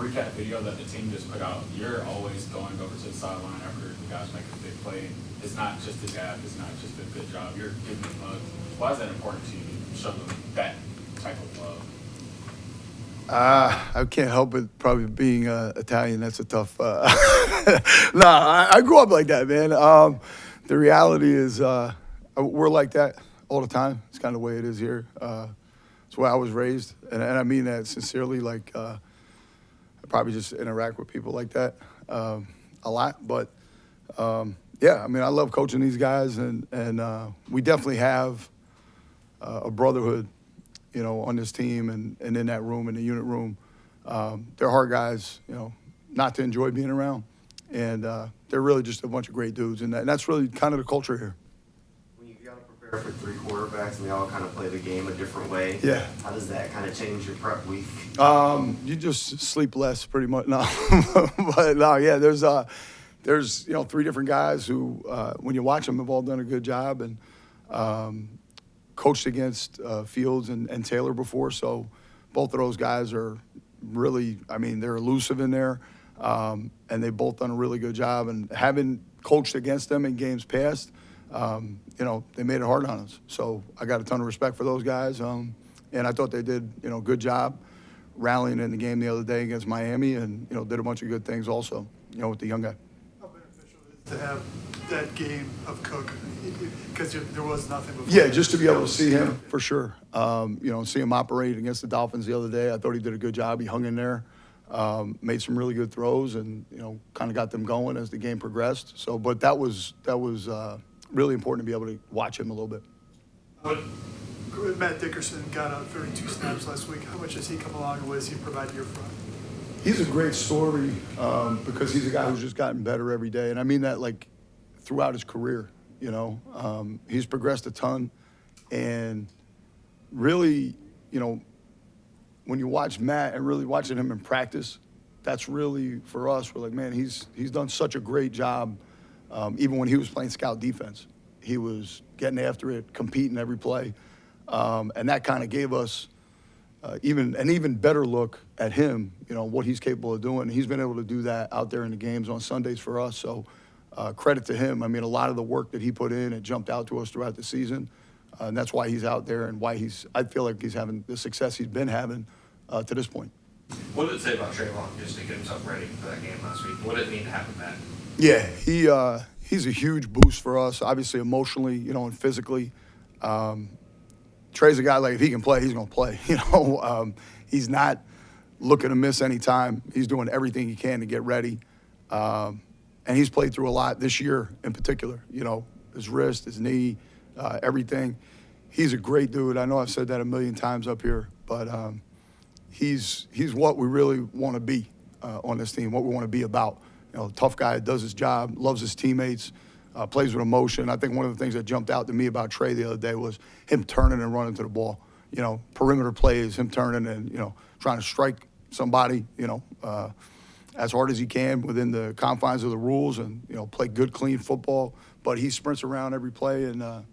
recap video that the team just put out, you're always going over to the sideline after the guys make a big play. It's not just a dab, it's not just a good job. You're giving them hugs. Why is that important to you to show them that type of love? I can't help it. Probably being Italian, that's a tough. I grew up like that, man. The reality is, we're like that all the time. It's kind of the way it is here. It's the way I was raised, and I mean that sincerely. Like, I probably just interact with people like that a lot. But yeah, I mean, I love coaching these guys, and we definitely have a brotherhood, you know, on this team and in that room, in the unit room. They're hard guys, you know, not to enjoy being around. And they're really just a bunch of great dudes. And that's really kind of the culture here. When you got to prepare for 3 quarterbacks and they all kind of play the game a different way, yeah, how does that kind of change your prep week? You just sleep less pretty much. No, but no, yeah, there's you know, 3 different guys who, when you watch them, have all done a good job. And coached against Fields and Taylor before, so both of those guys are really, I mean, they're elusive in there, and they've both done a really good job. And having coached against them in games past, you know, they made it hard on us. So I got a ton of respect for those guys, and I thought they did, you know, a good job rallying in the game the other day against Miami, and, you know, did a bunch of good things also, you know, with the young guy. How beneficial is it to have that game of Cook, because there was nothing before? Yeah, just to be able to see him, for sure. You know, see him operate against the Dolphins the other day. I thought he did a good job. He hung in there, made some really good throws, and, you know, kind of got them going as the game progressed. So, but that was really important to be able to watch him a little bit. Matt Dickerson got out 32 snaps last week. How much has he come along, and what does he provide to your front? He's a great story because he's a guy who's just gotten better every day. And I mean that, like, throughout his career, you know. He's progressed a ton. And really, you know, when you watch Matt and really watching him in practice, that's really, for us, we're like, man, he's done such a great job. Even when he was playing scout defense, he was getting after it, competing every play. And that kind of gave us even an even better look at him, you know, what he's capable of doing. He's been able to do that out there in the games on Sundays for us. So credit to him. I mean, a lot of the work that he put in, it jumped out to us throughout the season. And that's why he's out there and why I feel like he's having the success he's been having to this point. What did it say about Trayvon just to get himself ready for that game last week? What did it mean to have him back? Yeah, he's a huge boost for us, obviously emotionally, you know, and physically. Trey's a guy, like, if he can play, he's going to play. You know, he's not looking to miss any time. He's doing everything he can to get ready. And he's played through a lot this year in particular, you know, his wrist, his knee, everything. He's a great dude. I know I've said that a million times up here, but he's what we really want to be on this team, what we want to be about. You know, tough guy, does his job, loves his teammates, plays with emotion. I think one of the things that jumped out to me about Trey the other day was him turning and running to the ball. You know, perimeter plays, him turning and, you know, trying to strike somebody, you know, as hard as he can within the confines of the rules and, you know, play good, clean football. But he sprints around every play, and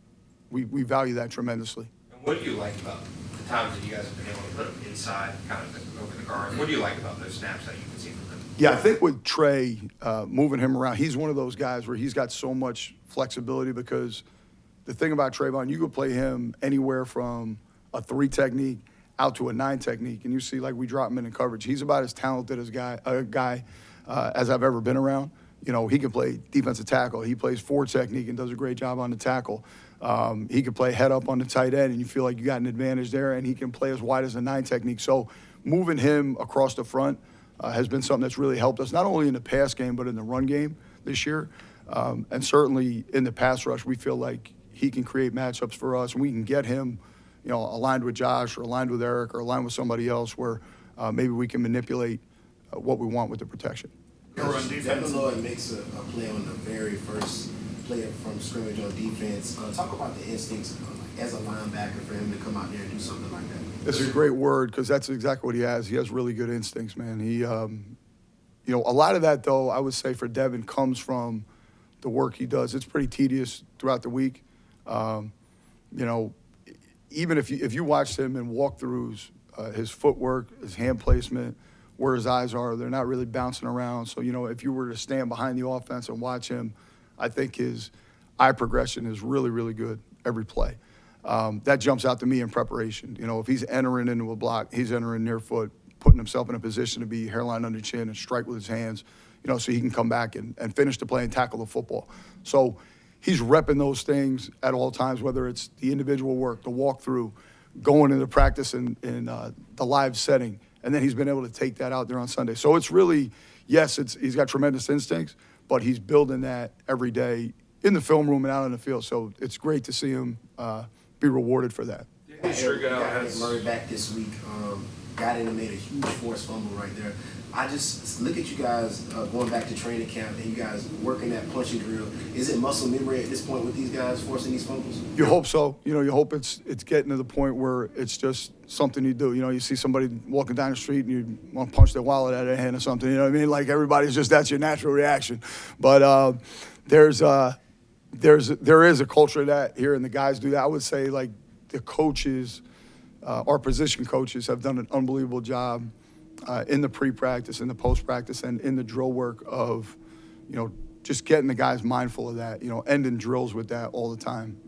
we value that tremendously. And what do you like about the times that you guys have been able to put him inside, kind of over the guard? What do you like about those snaps that you can see from him? Yeah, I think with Trey, moving him around, he's one of those guys where he's got so much flexibility because the thing about Trayvon, you could play him anywhere from a 3 technique out to a 9 technique, and you see, like, we drop him in coverage. He's about as talented as a guy as I've ever been around. You know, he can play defensive tackle. He plays 4 technique and does a great job on the tackle. He can play head up on the tight end, and you feel like you got an advantage there, and he can play as wide as a 9 technique. So moving him across the front has been something that's really helped us, not only in the pass game, but in the run game this year. And certainly in the pass rush, we feel like he can create matchups for us, and we can get him, you know, aligned with Josh or aligned with Eric or aligned with somebody else where maybe we can manipulate what we want with the protection. Devin Lloyd makes a play on the very first play from scrimmage on defense. Talk about the instincts as a linebacker for him to come out there and do something like that. It's a great word because that's exactly what he has. He has really good instincts, man. He, you know, a lot of that, though, I would say for Devin comes from the work he does. It's pretty tedious throughout the week. You know, even if you watched him in walkthroughs, his footwork, his hand placement, where his eyes are. They're not really bouncing around. So, if you were to stand behind the offense and watch him, I think his eye progression is really, really good every play. That jumps out to me in preparation. If he's entering into a block, he's entering near foot, putting himself in a position to be hairline under chin and strike with his hands, so he can come back and finish the play and tackle the football. So he's repping those things at all times, whether it's the individual work, the walkthrough, going into practice in the live setting, and then he's been able to take that out there on Sunday. So it's really, yes, he's got tremendous instincts, but he's building that every day in the film room and out on the field. So it's great to see him be rewarded for that. Sure got Murray back this week. Got in and made a huge forced fumble right there. I just look at you guys going back to training camp and you guys working that punching drill. Is it muscle memory at this point with these guys forcing these fumbles? You hope so. You hope it's getting to the point where it's just something you do. You see somebody walking down the street and you want to punch their wallet out of their hand or something. You know what I mean? Like everybody's just, that's your natural reaction. But there is a culture of that here, and the guys do that. I would say like the coaches, our position coaches have done an unbelievable job in the pre-practice, in the post-practice, and in the drill work of, just getting the guys mindful of that, ending drills with that all the time.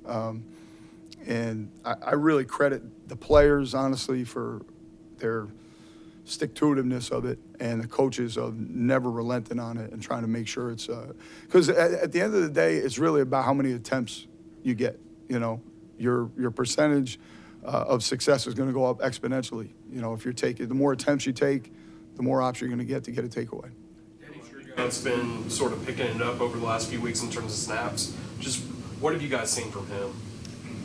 And I really credit the players, honestly, for their stick-to-itiveness of it, and the coaches of never relenting on it and trying to make sure it's because at the end of the day, it's really about how many attempts you get. Your percentage of success is going to go up exponentially. If you're taking, the more attempts you take, the more options you're going to get a takeaway. It's been sort of picking it up over the last few weeks in terms of snaps. Just what have you guys seen from him?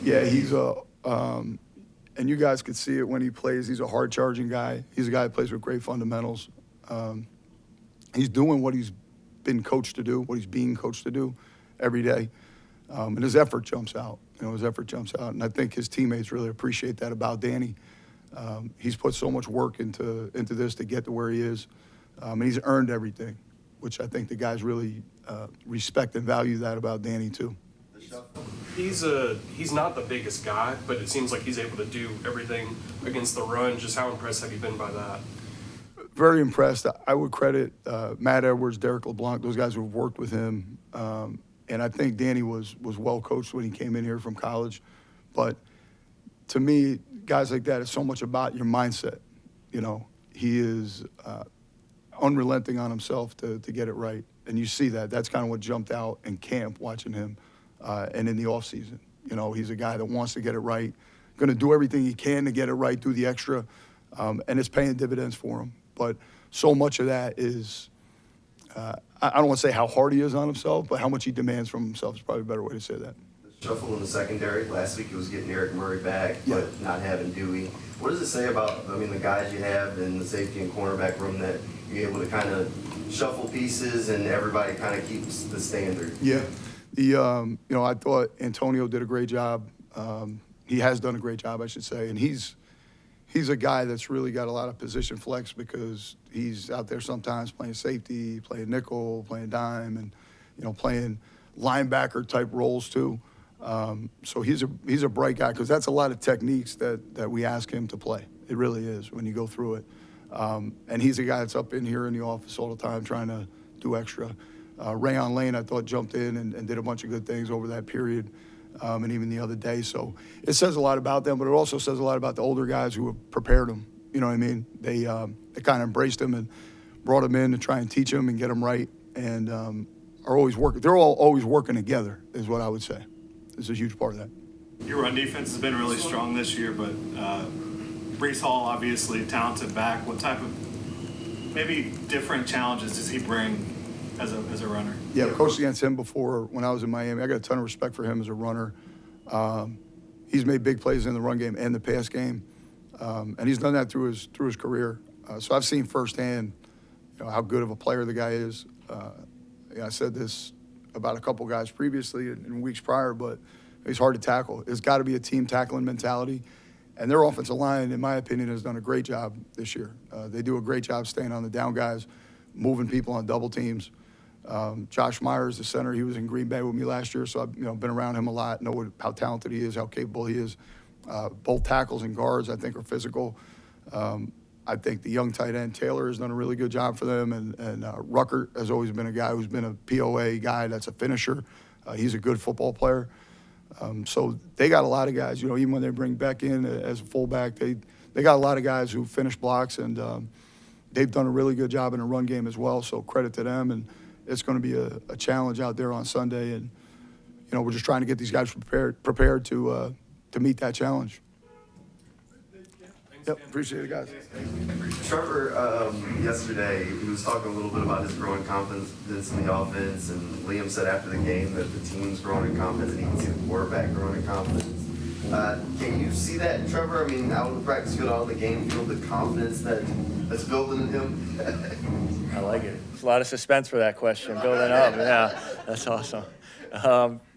Yeah, he's and you guys could see it when he plays. He's a hard-charging guy. He's a guy that plays with great fundamentals. He's doing what he's been coached to do, what he's being coached to do every day. And his effort jumps out. His effort jumps out. And I think his teammates really appreciate that about Danny. He's put so much work into this to get to where he is. And he's earned everything, which I think the guys really respect and value that about Danny too. He's not the biggest guy, but it seems like he's able to do everything against the run. Just how impressed have you been by that? Very impressed. I would credit Matt Edwards, Derek LeBlanc, those guys who have worked with him. And I think Danny was well coached when he came in here from college. But to me, guys like that, it's so much about your mindset. He is unrelenting on himself to get it right. And you see that. That's kind of what jumped out in camp watching him and in the offseason. He's a guy that wants to get it right, going to do everything he can to get it right, do the extra, and it's paying dividends for him. But so much of that is I don't want to say how hard he is on himself, but how much he demands from himself is probably a better way to say that. The shuffle in the secondary, last week it was getting Eric Murray back, but not having Dewey. What does it say about, the guys you have in the safety and cornerback room that you're able to kind of shuffle pieces and everybody kind of keeps the standard? Yeah. I thought Antonio did a great job. He has done a great job, I should say. And he's a guy that's really got a lot of position flex because he's out there sometimes playing safety, playing nickel, playing dime, and playing linebacker type roles too. So he's a bright guy because that's a lot of techniques that we ask him to play. It really is when you go through it. And he's a guy that's up in here in the office all the time trying to do extra. Rayon Lane, I thought, jumped in and did a bunch of good things over that period. And even the other day. So it says a lot about them, but it also says a lot about the older guys who have prepared them. You know what I mean? They kind of embraced them and brought them in to try and teach them and get them right, and are always working. They're all always working together, is what I would say. It's a huge part of that. Your run defense has been really strong this year, but Brees Hall, obviously talented back. What type of maybe different challenges does he bring as a runner? Yeah, I coached against him before when I was in Miami. I got a ton of respect for him as a runner. He's made big plays in the run game and the pass game, and he's done that through his career. So I've seen firsthand, how good of a player the guy is. I said this about a couple guys previously in weeks prior, but he's hard to tackle. It's got to be a team tackling mentality, and their offensive line, in my opinion, has done a great job this year. They do a great job staying on the down guys, moving people on double teams. Josh Myers, the center, he was in Green Bay with me last year, so I've been around him a lot, know how talented he is, how capable he is. Both tackles and guards, I think, are physical. I think the young tight end Taylor has done a really good job for them, and Rucker has always been a guy who's been a POA guy that's a finisher. He's a good football player. So they got a lot of guys. You know, even when they bring Beck in as a fullback, they got a lot of guys who finish blocks, and they've done a really good job in the run game as well. So credit to them, and it's going to be a challenge out there on Sunday. And you know, we're just trying to get these guys prepared to meet that challenge. Yep, appreciate it, guys. Trevor, yesterday, he was talking a little bit about his growing confidence in the offense, and Liam said after the game that the team's growing in confidence and he can see the quarterback growing in confidence. Can you see that, Trevor? I mean, out on the practice field, out on the game field, the confidence that's building in him? I like it. There's a lot of suspense for that question, building up. Yeah, that's awesome.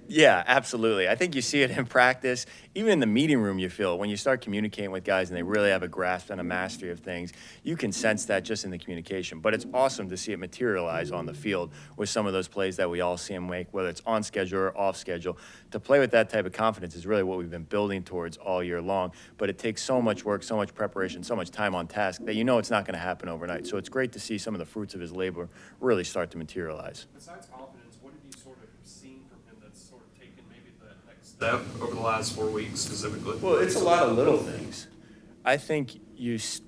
Yeah, absolutely. I think you see it in practice. Even in the meeting room, you feel it. When you start communicating with guys and they really have a grasp and a mastery of things, you can sense that just in the communication. But it's awesome to see it materialize on the field with some of those plays that we all see him make, whether it's on schedule or off schedule. To play with that type of confidence is really what we've been building towards all year long. But it takes so much work, so much preparation, so much time on task that you know it's not going to happen overnight. So it's great to see some of the fruits of his labor really start to materialize. Besides confidence, what have you sort of seen from him that's sort of taken maybe the next step over the last 4 weeks specifically? Well, it's a lot of little things. I think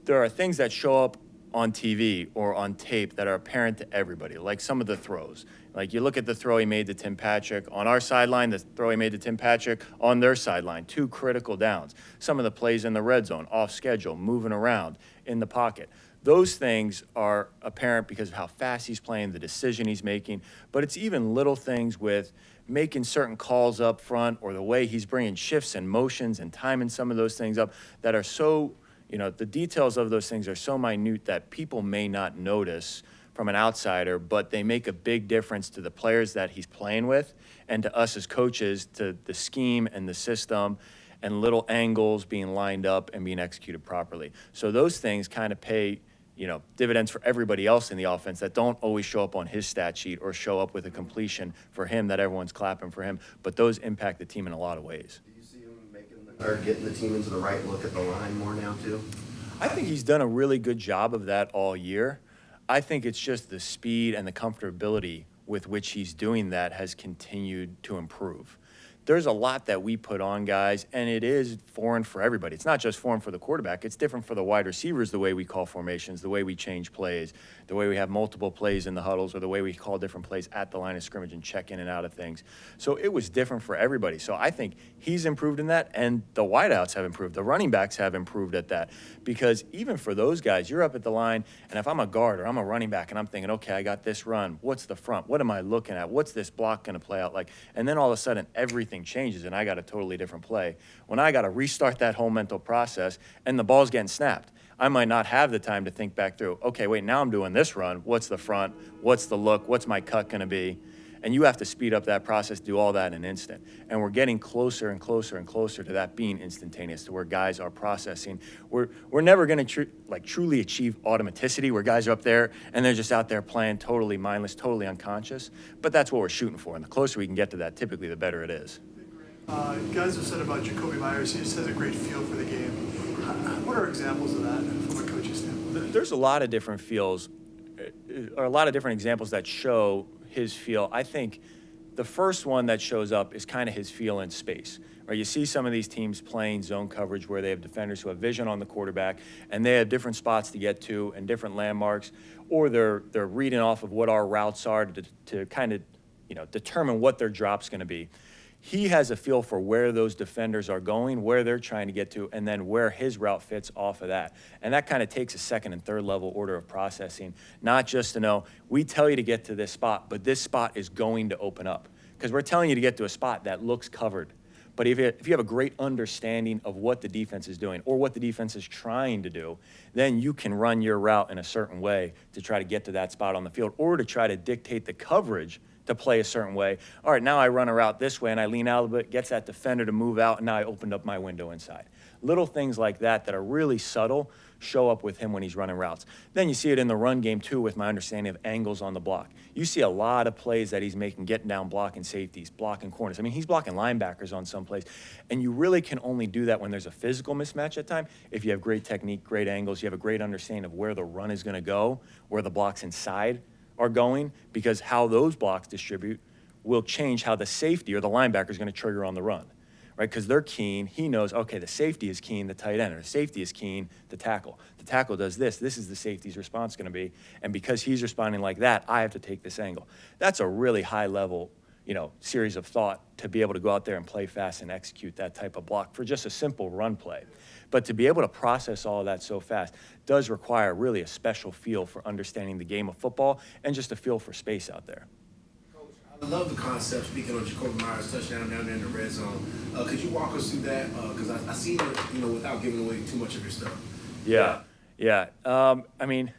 there are things that show up on TV or on tape that are apparent to everybody, like some of the throws. Like you look at the throw he made to Tim Patrick on our sideline, the throw he made to Tim Patrick on their sideline, 2 critical downs. Some of the plays in the red zone, off schedule, moving around in the pocket. Those things are apparent because of how fast he's playing, the decision he's making, but it's even little things with making certain calls up front or the way he's bringing shifts and motions and timing some of those things up that are so, you know, the details of those things are so minute that people may not notice from an outsider, but they make a big difference to the players that he's playing with and to us as coaches, to the scheme and the system and little angles being lined up and being executed properly. So those things kind of pay, you know, dividends for everybody else in the offense that don't always show up on his stat sheet or show up with a completion for him that everyone's clapping for him, but those impact the team in a lot of ways. Do you see him getting the team into the right look at the line more now too? I think he's done a really good job of that all year. I think it's just the speed and the comfortability with which he's doing that has continued to improve. There's a lot that we put on guys, and it is foreign for everybody. It's not just foreign for the quarterback. It's different for the wide receivers, the way we call formations, the way we change plays, the way we have multiple plays in the huddles, or the way we call different plays at the line of scrimmage and check in and out of things. So it was different for everybody. So I think he's improved in that, and the wideouts have improved. The running backs have improved at that. Because even for those guys, you're up at the line, and if I'm a guard or I'm a running back and I'm thinking, okay, I got this run, what's the front? What am I looking at? What's this block going to play out like? And then all of a sudden, everything changes and I got a totally different play. When I got to restart that whole mental process and the ball's getting snapped, I might not have the time to think back through, okay, wait, now I'm doing this run. What's the front? What's the look? What's my cut going to be? And you have to speed up that process, do all that in an instant. And we're getting closer and closer and closer to that being instantaneous, to where guys are processing. We're never going to truly achieve automaticity, where guys are up there and they're just out there playing totally mindless, totally unconscious. But that's what we're shooting for. And the closer we can get to that, typically the better it is. Guys have said about Jacoby Myers, he just has a great feel for the game. What are examples of that from a coaching standpoint? There's a lot of different feels, or a lot of different examples that show his feel. I think the first one that shows up is kind of his feel in space. Right? You see some of these teams playing zone coverage where they have defenders who have vision on the quarterback and they have different spots to get to and different landmarks, or they're reading off of what our routes are to kind of, you know, determine what their drop's going to be. He has a feel for where those defenders are going, where they're trying to get to, and then where his route fits off of that. And that kind of takes a second and third level order of processing, not just to know, we tell you to get to this spot, but this spot is going to open up. Because we're telling you to get to a spot that looks covered. But if you have a great understanding of what the defense is doing or what the defense is trying to do, then you can run your route in a certain way to try to get to that spot on the field, or to try to dictate the coverage to play a certain way. All right, now I run a route this way and I lean out a little bit, gets that defender to move out, and now I opened up my window inside. Little things like that are really subtle show up with him when he's running routes. Then you see it in the run game too with my understanding of angles on the block. You see a lot of plays that he's making, getting down, blocking safeties, blocking corners. I mean, he's blocking linebackers on some plays. And you really can only do that when there's a physical mismatch at time. If you have great technique, great angles, you have a great understanding of where the run is going to go, where the blocks inside are going, because how those blocks distribute will change how the safety or the linebacker is going to trigger on the run. Right, because they're keen. He knows, okay, the safety is keen, the tight end, or the safety is keen, the tackle. The tackle does this. This is the safety's response going to be. And because he's responding like that, I have to take this angle. That's a really high level, series of thought to be able to go out there and play fast and execute that type of block for just a simple run play. But to be able to process all of that so fast does require really a special feel for understanding the game of football and just a feel for space out there. I love the concept, speaking of Jacoby Myers' touchdown down there in the red zone. Could you walk us through that? Because I seen it, without giving away too much of your stuff. Yeah. I mean,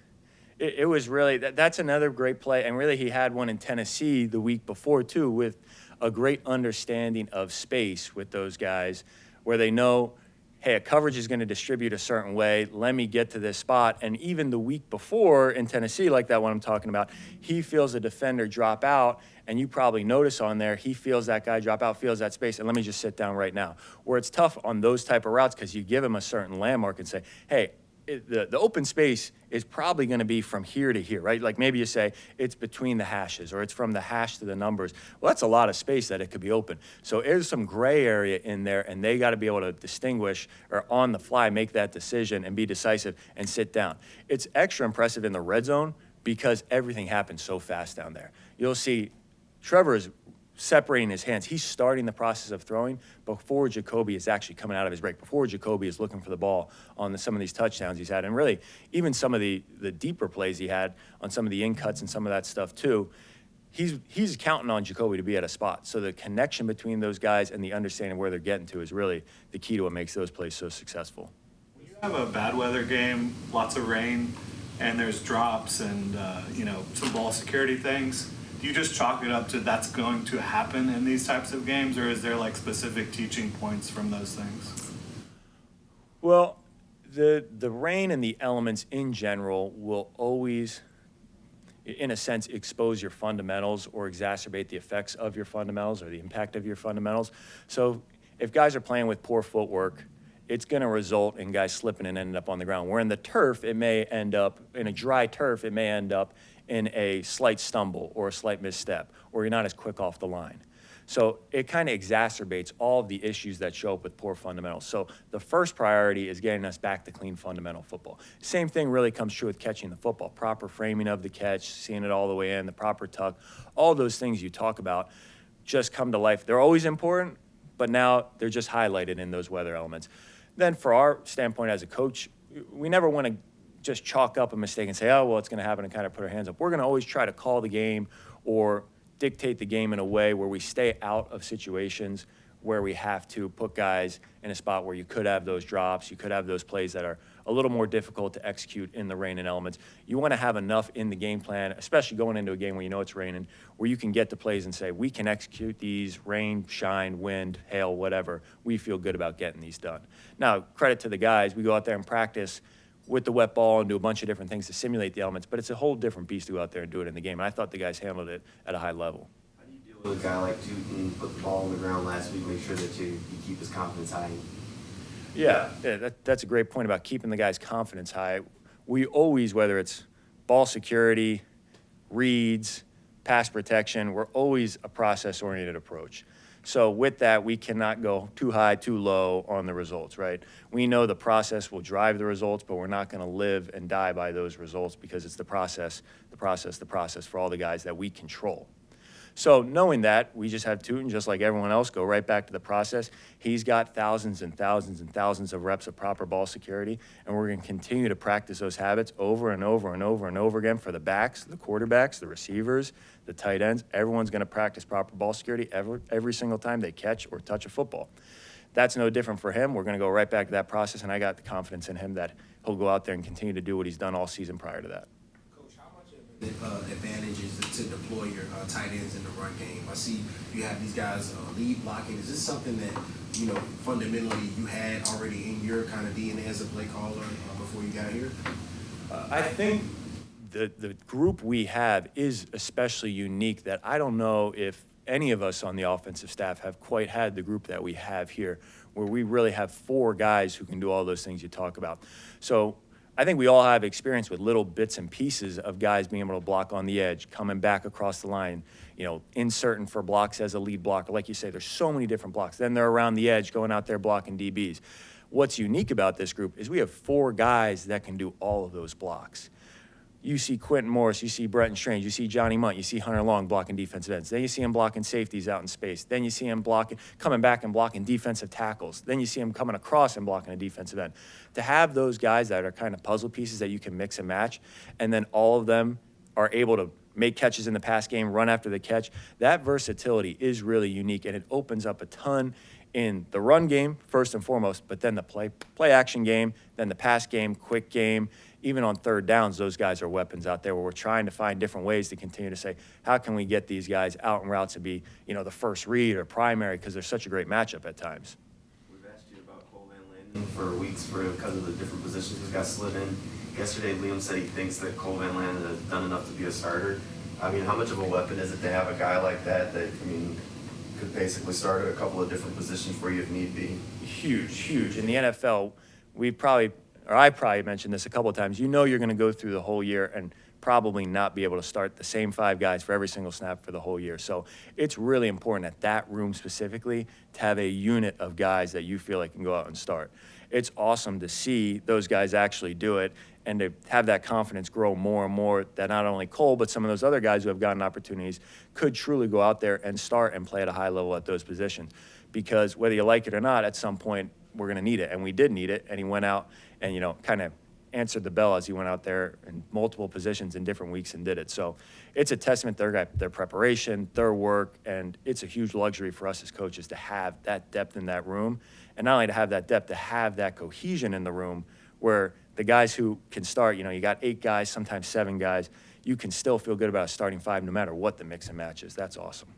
it was really, that's another great play. And really, he had one in Tennessee the week before, too, with a great understanding of space with those guys where they know, hey, a coverage is going to distribute a certain way. Let me get to this spot. And even the week before in Tennessee, like that one I'm talking about, he feels a defender drop out, and you probably notice on there, he feels that guy drop out, feels that space, and let me just sit down right now. Where it's tough on those type of routes because you give him a certain landmark and say, hey, the open space is probably going to be from here to here, right? Like maybe you say it's between the hashes or it's from the hash to the numbers. Well, that's a lot of space that it could be open. So there's some gray area in there, and they got to be able to distinguish or on the fly make that decision and be decisive and sit down. It's extra impressive in the red zone because everything happens so fast down there. You'll see Trevor is separating his hands. He's starting the process of throwing before Jacoby is actually coming out of his break, before Jacoby is looking for the ball on some of these touchdowns he's had. And really, even some of the deeper plays he had on some of the in-cuts and some of that stuff too, he's counting on Jacoby to be at a spot. So the connection between those guys and the understanding where they're getting to is really the key to what makes those plays so successful. When you have a bad weather game, lots of rain, and there's drops and, some ball security things, do you just chalk it up to that's going to happen in these types of games, or is there like specific teaching points from those things? Well, the rain and the elements in general will always, in a sense, expose your fundamentals or exacerbate the effects of your fundamentals or the impact of your fundamentals. So if guys are playing with poor footwork, it's going to result in guys slipping and ending up on the ground. Where in the turf, it may end up, in a dry turf, it may end up in a slight stumble or a slight misstep, or you're not as quick off the line. So it kind of exacerbates all of the issues that show up with poor fundamentals. So the first priority is getting us back to clean fundamental football. Same thing really comes true with catching the football. Proper framing of the catch, seeing it all the way in, the proper tuck, all those things you talk about just come to life. They're always important, but now they're just highlighted in those weather elements. Then for our standpoint as a coach, we never want to just chalk up a mistake and say, oh, well, it's going to happen and kind of put our hands up. We're going to always try to call the game or dictate the game in a way where we stay out of situations where we have to put guys in a spot where you could have those drops, you could have those plays that are a little more difficult to execute in the rain and elements. You want to have enough in the game plan, especially going into a game where you know it's raining, where you can get to plays and say, we can execute these, rain, shine, wind, hail, whatever. We feel good about getting these done. Now, credit to the guys. We go out there and practice with the wet ball and do a bunch of different things to simulate the elements, but it's a whole different beast to go out there and do it in the game. And I thought the guys handled it at a high level. How do you deal with a guy like Tootin, put the ball on the ground last week, make sure that you keep his confidence high? Yeah, that's a great point about keeping the guys' confidence high. We always, whether it's ball security, reads, pass protection, we're always a process-oriented approach. So with that, we cannot go too high, too low on the results, right? We know the process will drive the results, but we're not going to live and die by those results because it's the process for all the guys that we control. So knowing that, we just have Tootin, just like everyone else, go right back to the process. He's got thousands and thousands and thousands of reps of proper ball security, and we're going to continue to practice those habits over and over and over and over again for the backs, the quarterbacks, the receivers, the tight ends. Everyone's going to practice proper ball security every single time they catch or touch a football. That's no different for him. We're going to go right back to that process, and I got the confidence in him that he'll go out there and continue to do what he's done all season prior to that. Coach, how much of an advantages to deploy your tight ends in the run game. I see you have these guys lead blocking. Is this something that, you know, fundamentally you had already in your kind of DNA as a play caller before you got here? I think the group we have is especially unique that I don't know if any of us on the offensive staff have quite had the group that we have here, where we really have 4 guys who can do all those things you talk about. So I think we all have experience with little bits and pieces of guys being able to block on the edge, coming back across the line, you know, inserting for blocks as a lead blocker. Like you say, there's so many different blocks. Then they're around the edge, going out there blocking DBs. What's unique about this group is we have 4 guys that can do all of those blocks. You see Quentin Morris, you see Bretton Strange, you see Johnny Munt, you see Hunter Long blocking defensive ends. Then you see him blocking safeties out in space. Then you see him coming back and blocking defensive tackles. Then you see him coming across and blocking a defensive end. To have those guys that are kind of puzzle pieces that you can mix and match, and then all of them are able to make catches in the pass game, run after the catch, that versatility is really unique, and it opens up a ton in the run game, first and foremost, but then the play action game, then the pass game, quick game. Even on third downs, those guys are weapons out there where we're trying to find different ways to continue to say, how can we get these guys out in routes to be, you know, the first read or primary, because they're such a great matchup at times. We've asked you about Cole Van Landen for weeks because of the different positions he's got slid in. Yesterday, Liam said he thinks that Cole Van Landen has done enough to be a starter. I mean, how much of a weapon is it to have a guy like that I mean, could basically start at a couple of different positions for you if need be? Huge, huge. In the NFL, I probably mentioned this a couple of times, you know you're going to go through the whole year and probably not be able to start the same 5 guys for every single snap for the whole year. So it's really important at that room specifically to have a unit of guys that you feel like can go out and start. It's awesome to see those guys actually do it and to have that confidence grow more and more that not only Cole, but some of those other guys who have gotten opportunities could truly go out there and start and play at a high level at those positions. Because whether you like it or not, at some point, we're going to need it. And we did need it. And he went out and, you know, kind of answered the bell as he went out there in multiple positions in different weeks and did it. So it's a testament to their preparation, their work, and it's a huge luxury for us as coaches to have that depth in that room. And not only to have that depth, to have that cohesion in the room where the guys who can start, you know, you got 8 guys, sometimes 7 guys, you can still feel good about a starting 5 no matter what the mix and match is. That's awesome.